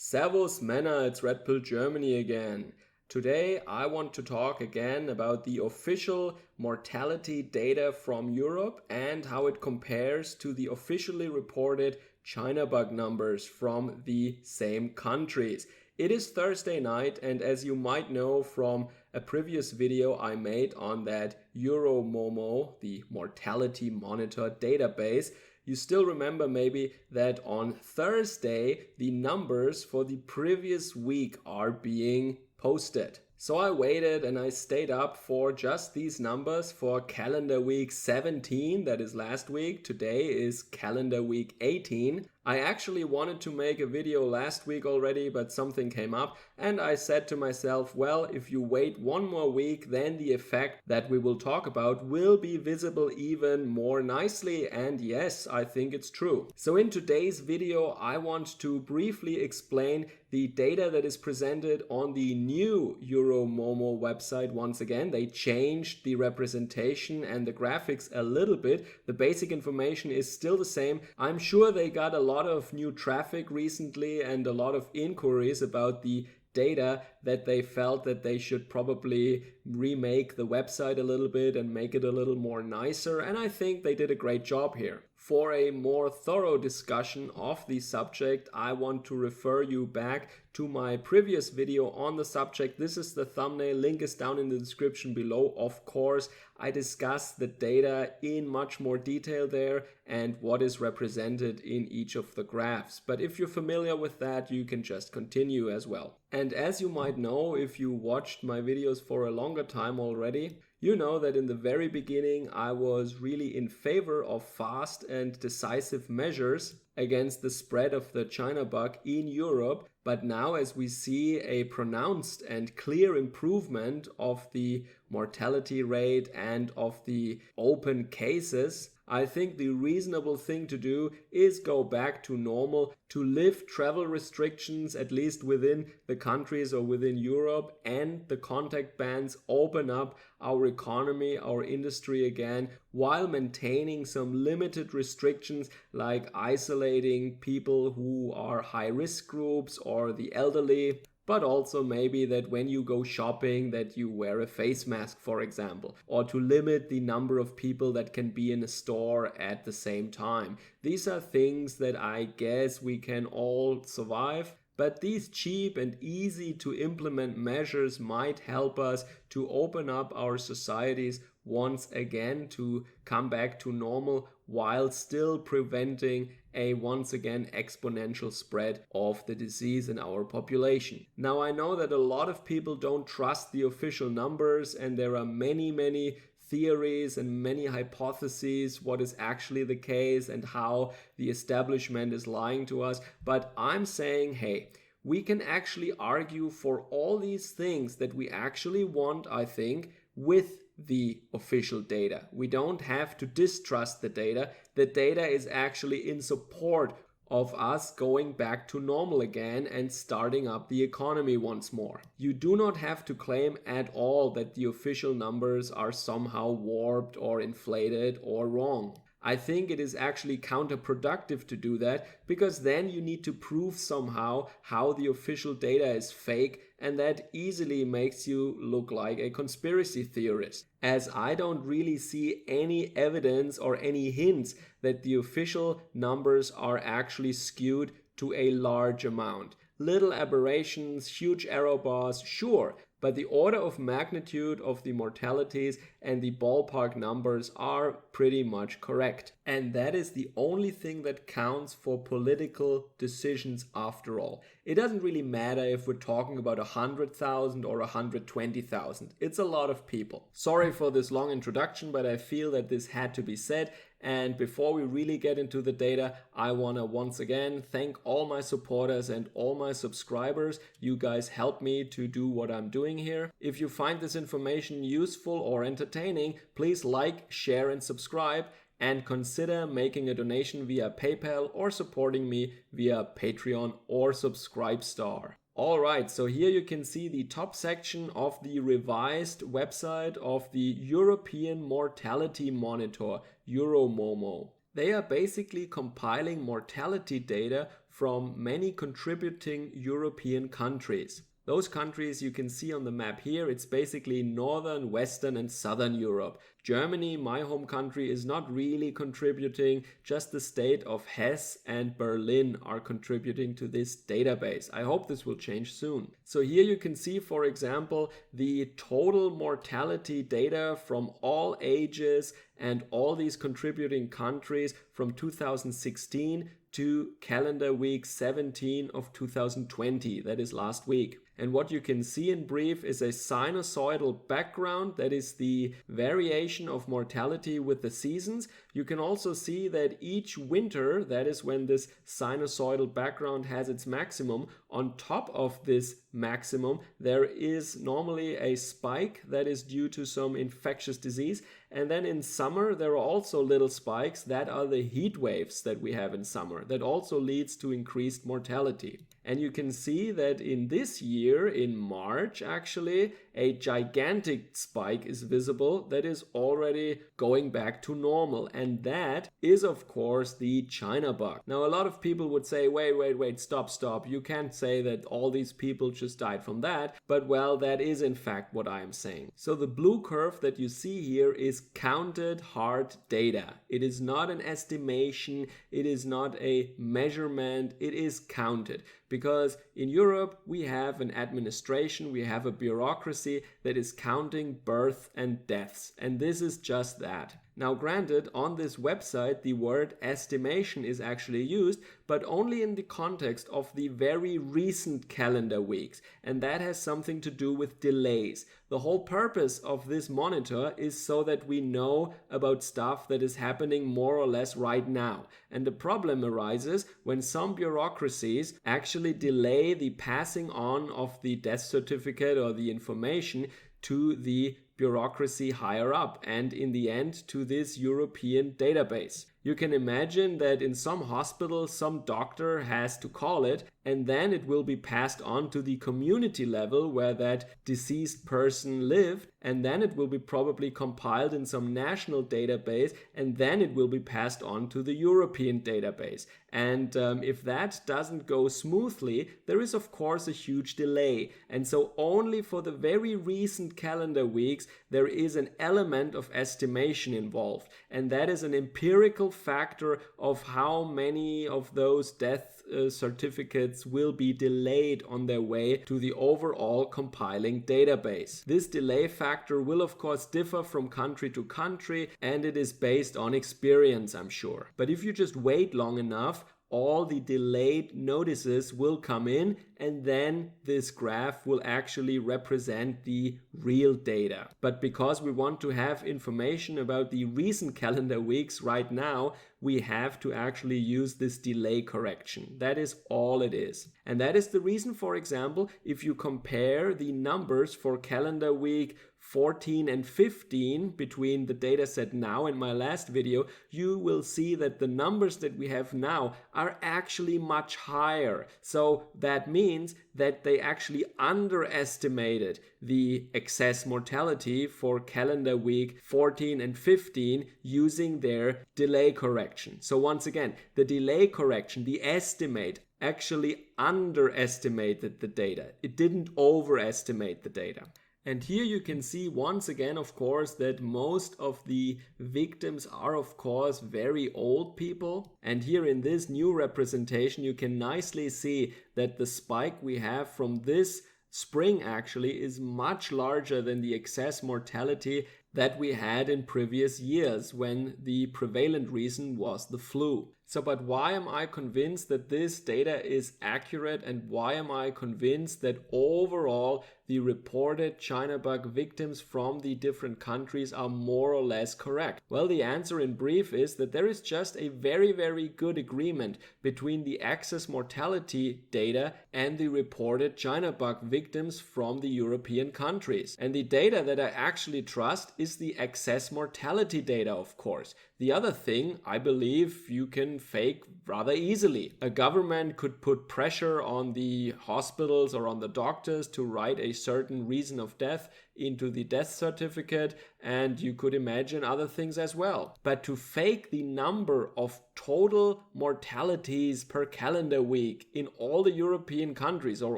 Servus Männer, it's Red Pill Germany again. Today I want to talk again about the official mortality data from Europe and how it compares to the officially reported China bug numbers from the same countries. It is Thursday night, and as you might know from a previous video I made on that EuroMOMO, the mortality monitor database, you still remember maybe that on Thursday the numbers for the previous week are being posted. So I waited and I stayed up for just these numbers for calendar week 17, that is last week. Today is calendar week 18. I actually wanted to make a video last week already, but something came up and I said to myself, well, if you wait one more week, then the effect that we will talk about will be visible even more nicely. And yes, I think it's true. So in today's video, I want to briefly explain the data that is presented on the new EuroMOMO website. Once again, they changed the representation and the graphics a little bit. The basic information is still the same. I'm sure they got a lot of new traffic recently and a lot of inquiries about the data that they felt that they should probably remake the website a little bit and make it a little more nicer, and I think they did a great job here. For a more thorough discussion of the subject, I want to refer you back to my previous video on the subject. This is the thumbnail, link is down in the description below. Of course, I discuss the data in much more detail there and what is represented in each of the graphs. But if you're familiar with that, you can just continue as well. And as you might know, if you watched my videos for a longer time already, you know that in the very beginning I was really in favor of fast and decisive measures against the spread of the China bug in Europe. But now, as we see a pronounced and clear improvement of the mortality rate and of the open cases, I think the reasonable thing to do is go back to normal, to lift travel restrictions at least within the countries or within Europe, and the contact bans, open up our economy, our industry again, while maintaining some limited restrictions like isolating people who are high-risk groups or the elderly. But also maybe that when you go shopping that you wear a face mask, for example, or to limit the number of people that can be in a store at the same time. These are things that I guess we can all survive. But these cheap and easy to implement measures might help us to open up our societies once again, to come back to normal while still preventing a once again exponential spread of the disease in our population. Now, I know that a lot of people don't trust the official numbers, and there are many theories and many hypotheses what is actually the case and how the establishment is lying to us. But I'm saying, hey, we can actually argue for all these things that we actually want, I think, with the official data. We don't have to distrust the data. The data is actually in support of us going back to normal again and starting up the economy once more. You do not have to claim at all that the official numbers are somehow warped or inflated or wrong. I think it is actually counterproductive to do that, because then you need to prove somehow how the official data is fake, and that easily makes you look like a conspiracy theorist, as I don't really see any evidence or any hints that the official numbers are actually skewed to a large amount. Little aberrations, huge error bars, sure, but the order of magnitude of the mortalities and the ballpark numbers are pretty much correct. And that is the only thing that counts for political decisions after all. It doesn't really matter if we're talking about 100,000 or 120,000. It's a lot of people. Sorry for this long introduction, but I feel that this had to be said. And before we really get into the data, I want to once again thank all my supporters and all my subscribers. You guys help me to do what I'm doing here. If you find this information useful or entertaining, please like, share and subscribe, and consider making a donation via PayPal or supporting me via Patreon or Subscribestar. Alright, so here you can see the top section of the revised website of the European Mortality Monitor, EuroMOMO. They are basically compiling mortality data from many contributing European countries. Those countries you can see on the map here, it's basically Northern, Western and Southern Europe. Germany, my home country, is not really contributing. Just the state of Hesse and Berlin are contributing to this database. I hope this will change soon. So here you can see, for example, the total mortality data from all ages and all these contributing countries from 2016 to calendar week 17 of 2020, that is last week. And what you can see in brief is a sinusoidal background, that is the variation of mortality with the seasons. You can also see that each winter, that is when this sinusoidal background has its maximum, on top of this maximum there is normally a spike that is due to some infectious disease. And then in summer there are also little spikes that are the heat waves that we have in summer. That also leads to increased mortality. And you can see that in this year, in March actually, a gigantic spike is visible that is already going back to normal. And that is of course the China bug. Now a lot of people would say, wait, stop. You can't say that all these people just died from that. But well, that is in fact what I am saying. So the blue curve that you see here is counted hard data. It is not an estimation. It is not a measurement. It is counted. Because in Europe we have an administration, we have a bureaucracy that is counting births and deaths. And this is just that. Now granted, on this website the word estimation is actually used, but only in the context of the very recent calendar weeks. And that has something to do with delays. The whole purpose of this monitor is so that we know about stuff that is happening more or less right now. And the problem arises when some bureaucracies actually delay the passing on of the death certificate or the information to the bureaucracy higher up and in the end to this European database. You can imagine that in some hospital some doctor has to call it, and then it will be passed on to the community level where that deceased person lived, and then it will be probably compiled in some national database, and then it will be passed on to the European database. And if that doesn't go smoothly, there is of course a huge delay. And so only for the very recent calendar weeks there is an element of estimation involved, and that is an empirical factor of how many of those death certificates will be delayed on their way to the overall compiling database. This delay factor will of course differ from country to country, and it is based on experience, I'm sure. But if you just wait long enough, all the delayed notices will come in, and then this graph will actually represent the real data. But because we want to have information about the recent calendar weeks right now, we have to actually use this delay correction. That is all it is. And that is the reason, for example, if you compare the numbers for calendar week 14 and 15 between the dataset now and my last video, you will see that the numbers that we have now are actually much higher. So that means that they actually underestimated the excess mortality for calendar week 14 and 15 using their delay correction. So once again, the delay correction, the estimate, actually underestimated the data. It didn't overestimate the data. And here you can see once again, of course, that most of the victims are, of course, very old people. And here in this new representation, you can nicely see that the spike we have from this spring actually is much larger than the excess mortality that we had in previous years when the prevalent reason was the flu. So, but why am I convinced that this data is accurate, and why am I convinced that overall the reported China bug victims from the different countries are more or less correct? Well, the answer in brief is that there is just a very, very good agreement between the excess mortality data and the reported China bug victims from the European countries. And the data that I actually trust is the excess mortality data, of course. The other thing, I believe you can fake rather easily. A government could put pressure on the hospitals or on the doctors to write a certain reason of death into the death certificate, and you could imagine other things as well. But to fake the number of total mortalities per calendar week in all the European countries, or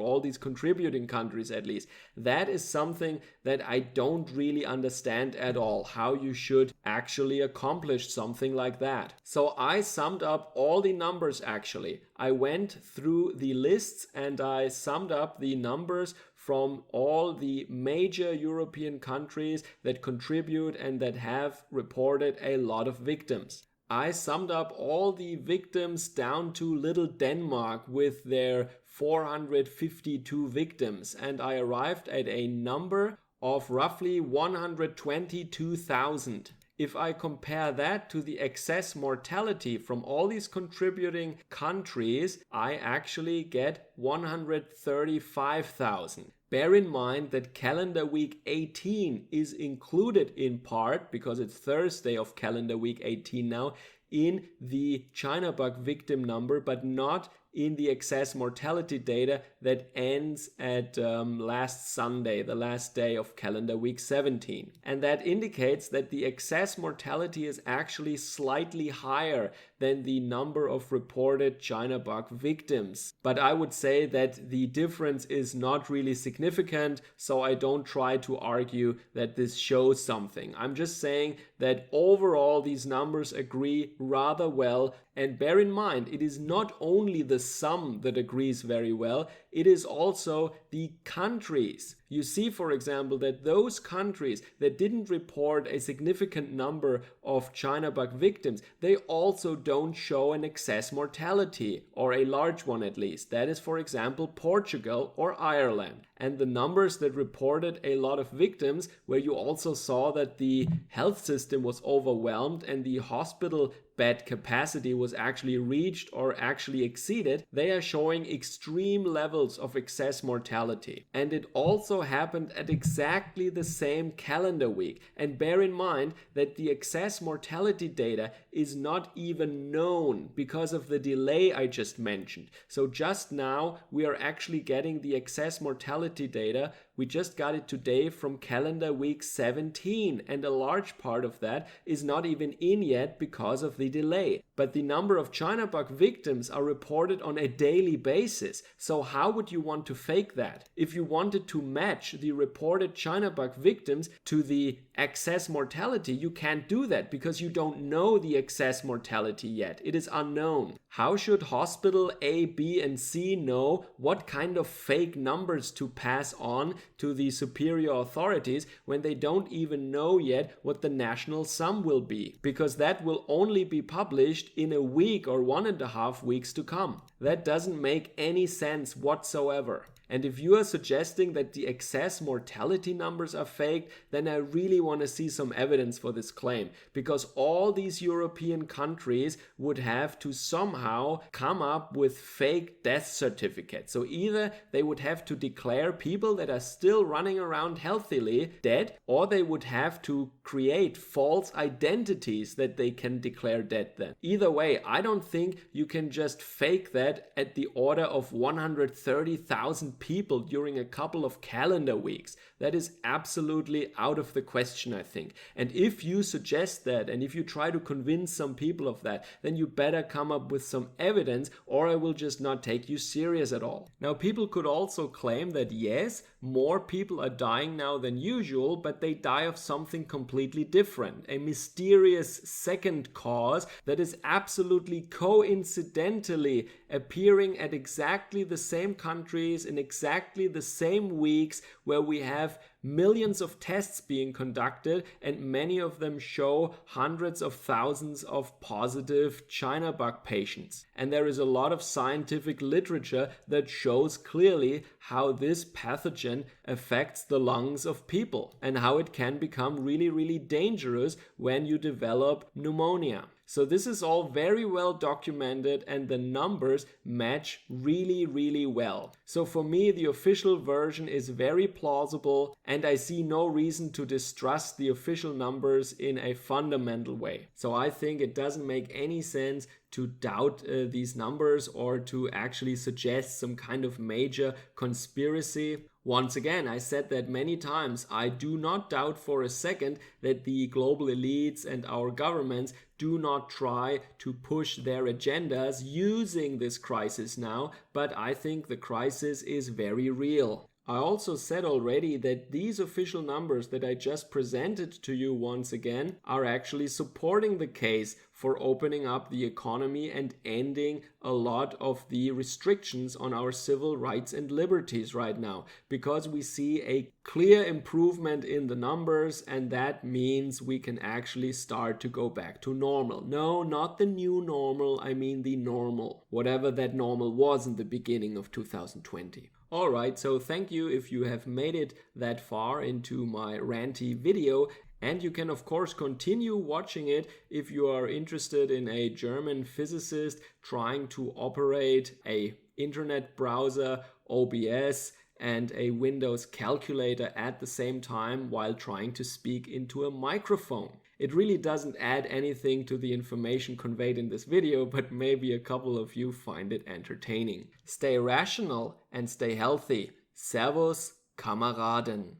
all these contributing countries at least, that is something that I don't really understand at all, how you should actually accomplish something like that. So I summed up all the numbers actually. I went through the lists and I summed up the numbers from all the major European countries that contribute and that have reported a lot of victims. I summed up all the victims down to little Denmark with their 452 victims, and I arrived at a number of roughly 122,000. If I compare that to the excess mortality from all these contributing countries, I actually get 135,000. Bear in mind that calendar week 18 is included in part, because it's Thursday of calendar week 18 now, in the China bug victim number, but not in the excess mortality data that ends at last Sunday, the last day of calendar week 17. And that indicates that the excess mortality is actually slightly higher than the number of reported China bug victims. But I would say that the difference is not really significant, so I don't try to argue that this shows something. I'm just saying that overall these numbers agree rather well. And bear in mind, it is not only the sum that agrees very well, it is also the countries. You see, for example, that those countries that didn't report a significant number of China bug victims, they also don't show an excess mortality, or a large one at least. That is, for example, Portugal or Ireland. And the numbers that reported a lot of victims, where you also saw that the health system was overwhelmed and the hospital bed capacity was actually reached or actually exceeded, they are showing extreme levels of excess mortality. And it also happened at exactly the same calendar week. And bear in mind that the excess mortality data is not even known because of the delay I just mentioned. So just now we are actually getting the excess mortality data. We just got it today from calendar week 17, and a large part of that is not even in yet because of the delay. But the number of China bug victims are reported on a daily basis. So how would you want to fake that? If you wanted to match the reported China bug victims to the excess mortality, you can't do that because you don't know the excess mortality yet. It is unknown. How should hospital A, B, and C know what kind of fake numbers to pass on to the superior authorities when they don't even know yet what the national sum will be? Because that will only be published in a week or 1.5 weeks to come. That doesn't make any sense whatsoever. And if you are suggesting that the excess mortality numbers are faked, then I really want to see some evidence for this claim, because all these European countries would have to somehow come up with fake death certificates. So either they would have to declare people that are still running around healthily dead, or they would have to create false identities that they can declare dead then. Either way, I don't think you can just fake that at the order of 130,000 people during a couple of calendar weeks. That is absolutely out of the question, I think. And if you suggest that, and if you try to convince some people of that, then you better come up with some evidence, or I will just not take you serious at all. Now, people could also claim that yes, more people are dying now than usual, but they die of something completely different, a mysterious second cause that is absolutely coincidentally appearing at exactly the same countries in exactly the same weeks, where we have millions of tests being conducted, and many of them show hundreds of thousands of positive China bug patients. And there is a lot of scientific literature that shows clearly how this pathogen affects the lungs of people and how it can become really, really dangerous when you develop pneumonia. So this is all very well documented and the numbers match really, really well. So for me, the official version is very plausible and I see no reason to distrust the official numbers in a fundamental way. So I think it doesn't make any sense to doubt these numbers or to actually suggest some kind of major conspiracy. Once again, I said that many times. I do not doubt for a second that the global elites and our governments do not try to push their agendas using this crisis now, but I think the crisis is very real. I also said already that these official numbers that I just presented to you once again are actually supporting the case for opening up the economy and ending a lot of the restrictions on our civil rights and liberties right now, because we see a clear improvement in the numbers, and that means we can actually start to go back to normal. No, not the new normal, I mean the normal, whatever that normal was in the beginning of 2020. Alright, so thank you if you have made it that far into my ranty video. And you can of course continue watching it if you are interested in a German physicist trying to operate a internet browser, OBS, and a Windows calculator at the same time while trying to speak into a microphone. It really doesn't add anything to the information conveyed in this video, but maybe a couple of you find it entertaining. Stay rational and stay healthy. Servus, Kameraden.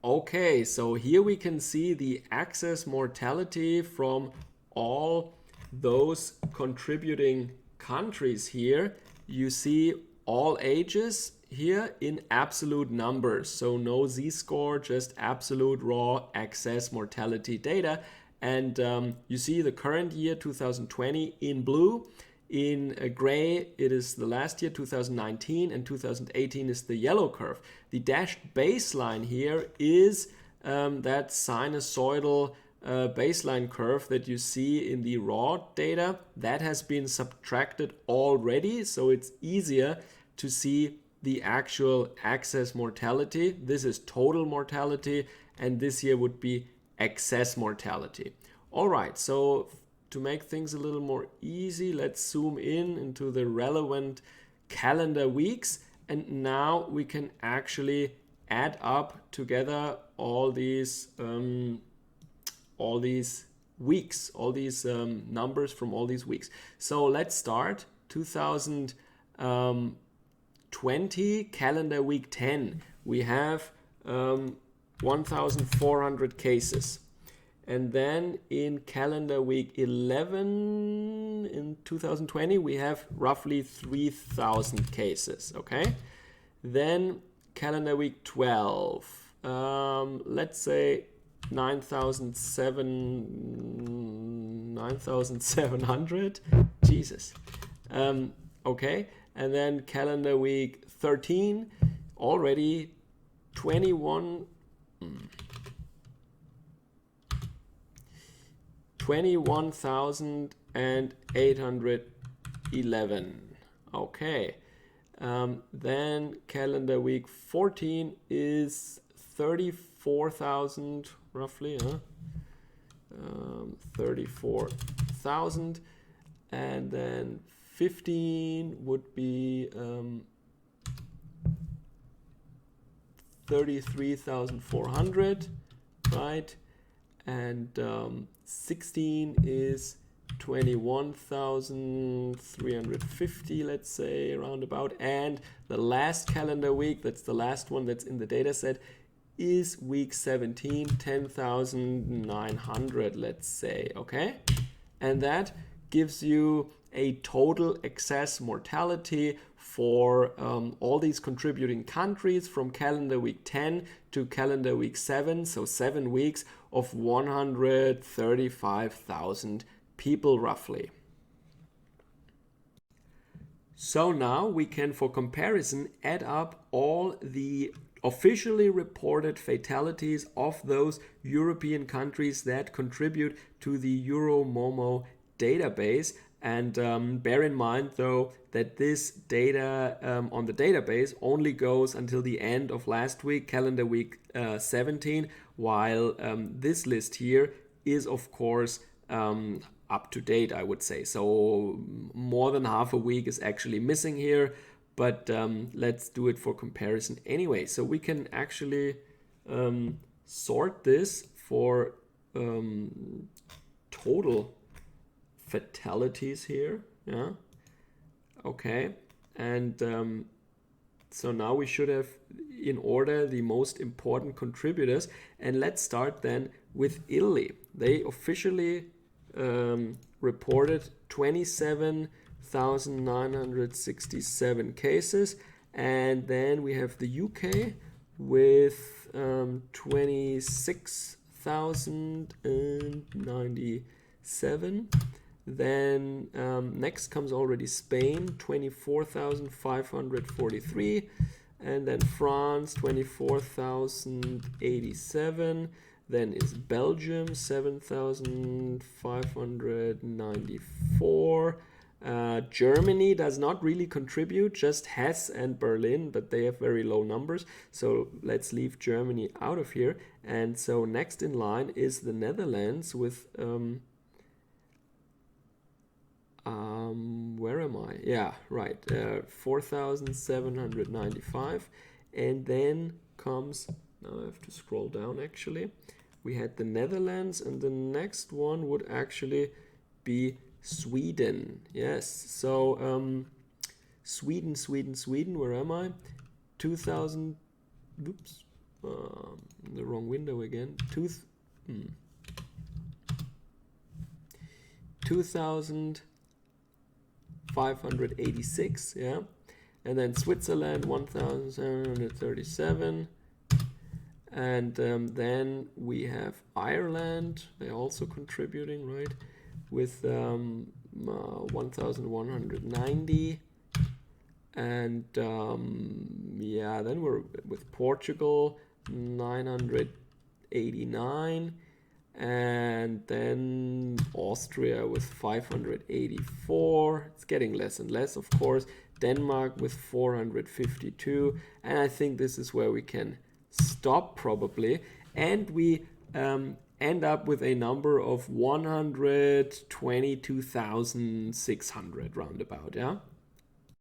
Okay, so here we can see the excess mortality from all those contributing countries here. You see all ages here in absolute numbers. So no z-score, just absolute raw excess mortality data. And you see the current year, 2020, in blue. In gray, it is the last year, 2019, and 2018 is the yellow curve. The dashed baseline here is that sinusoidal baseline curve that you see in the raw data. That has been subtracted already, so it's easier to see the actual excess mortality. This is total mortality, and this here would be excess mortality. All right, so to make things a little more easy, let's zoom in into the relevant calendar weeks. And now we can actually add up together all these weeks, all these numbers from all these weeks. So let's start 2020 calendar week 10. We have 1,400 cases. And then in calendar week 11 in 2020, we have roughly 3,000 cases, okay? Then calendar week 12, let's say 9,700, Jesus. Okay, and then calendar week 13, already 21,811. Okay. Then calendar week 14 is 34,000 roughly, 34,000. And then 15 would be 33,400, right? And 16 is 21,350, let's say, around about. And the last calendar week, that's the last one that's in the data set, is week 17, 10,900, let's say, okay? And that gives you a total excess mortality for all these contributing countries from calendar week 10 to calendar week 7, so 7 weeks, of 135,000 people roughly. So now we can, for comparison, add up all the officially reported fatalities of those European countries that contribute to the EuroMOMO database. And bear in mind, though, that this data on the database only goes until the end of last week, calendar week 17, while this list here is, of course, up to date, I would say. So more than half a week is actually missing here, but let's do it for comparison anyway. So we can actually sort this for total fatalities here. Yeah. Okay. And so now we should have in order the most important contributors. And let's start then with Italy. They officially reported 27,967 cases. And then we have the UK with 26,097. Then next comes already Spain, 24,543. And then France, 24,087. Then is Belgium, 7,594. Germany does not really contribute, just Hesse and Berlin, but they have very low numbers. So let's leave Germany out of here. And so next in line is the Netherlands with, where am I? Yeah, right, 4,795. And then comes, now I have to scroll down actually. We had the Netherlands, and the next one would actually be Sweden. Yes, so Sweden, where am I? 2,000, oops, the wrong window again. 2,586, yeah. And then Switzerland, 1,737. And then we have Ireland, they're also contributing, right, with 1,190. And yeah, then we're with Portugal, 989. And then Austria with 584. It's getting less and less, of course. Denmark with 452. And I think this is where we can stop probably, and we end up with a number of 122,600 roundabout. Yeah,